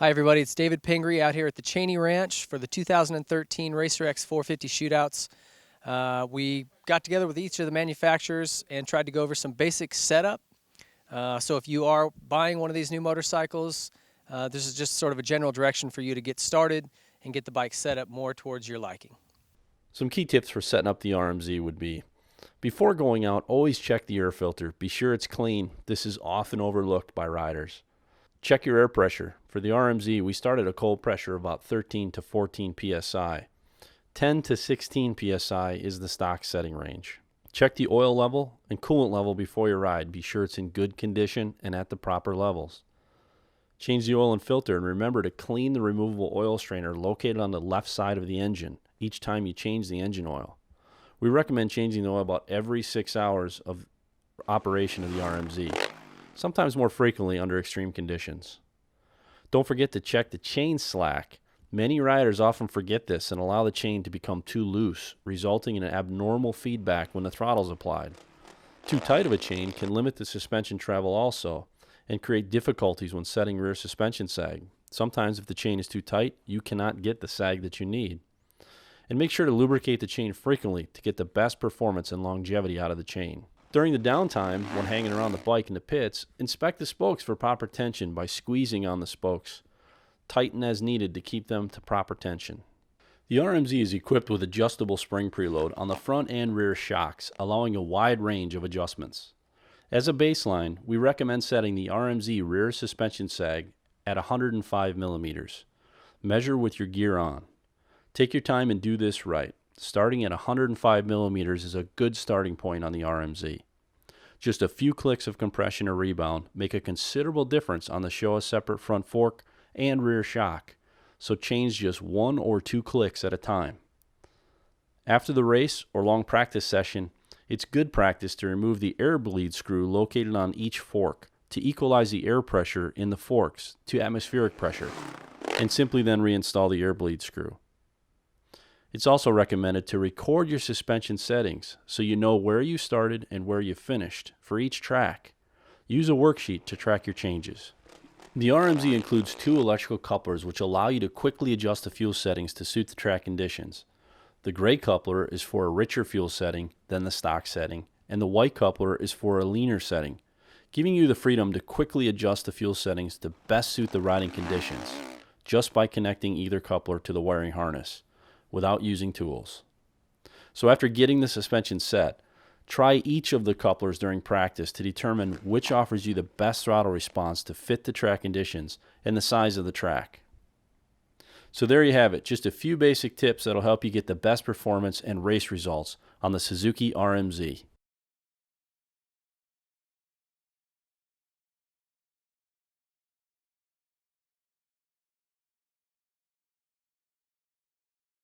Hi everybody, it's David Pingree out here at the Cheney Ranch for the 2013 Racer X 450 shootouts. We got together with each of the manufacturers and tried to go over some basic setup. So if you are buying one of these new motorcycles, this is just sort of a general direction for you to get started and get the bike set up more towards your liking. Some key tips for setting up the RMZ would be, before going out, always check the air filter. Be sure it's clean. This is often overlooked by riders. Check your air pressure. For the RMZ, we start at a cold pressure of about 13 to 14 psi. 10 to 16 psi is the stock setting range. Check the oil level and coolant level before your ride. Be sure it's in good condition and at the proper levels. Change the oil and filter, and remember to clean the removable oil strainer located on the left side of the engine each time you change the engine oil. We recommend changing the oil about every 6 hours of operation of the RMZ, sometimes more frequently under extreme conditions. Don't forget to check the chain slack. Many riders often forget this and allow the chain to become too loose, resulting in an abnormal feedback when the throttle is applied. Too tight of a chain can limit the suspension travel also and create difficulties when setting rear suspension sag. Sometimes if the chain is too tight, you cannot get the sag that you need. And make sure to lubricate the chain frequently to get the best performance and longevity out of the chain. During the downtime, when hanging around the bike in the pits, inspect the spokes for proper tension by squeezing on the spokes. Tighten as needed to keep them to proper tension. The RMZ is equipped with adjustable spring preload on the front and rear shocks, allowing a wide range of adjustments. As a baseline, we recommend setting the RMZ rear suspension sag at 105 millimeters. Measure with your gear on. Take your time and do this right. Starting at 105 millimeters is a good starting point on the RMZ. Just a few clicks of compression or rebound make a considerable difference on the show a separate front fork and rear shock, so change just 1 or 2 clicks at a time. After the race or long practice session, it's good practice to remove the air bleed screw located on each fork to equalize the air pressure in the forks to atmospheric pressure, and simply then reinstall the air bleed screw. It's also recommended to record your suspension settings so you know where you started and where you finished for each track. Use a worksheet to track your changes. The RMZ includes 2 electrical couplers which allow you to quickly adjust the fuel settings to suit the track conditions. The gray coupler is for a richer fuel setting than the stock setting, and the white coupler is for a leaner setting, giving you the freedom to quickly adjust the fuel settings to best suit the riding conditions, just by connecting either coupler to the wiring harness, without using tools. So after getting the suspension set, try each of the couplers during practice to determine which offers you the best throttle response to fit the track conditions and the size of the track. So there you have it, just a few basic tips that'll help you get the best performance and race results on the Suzuki RMZ.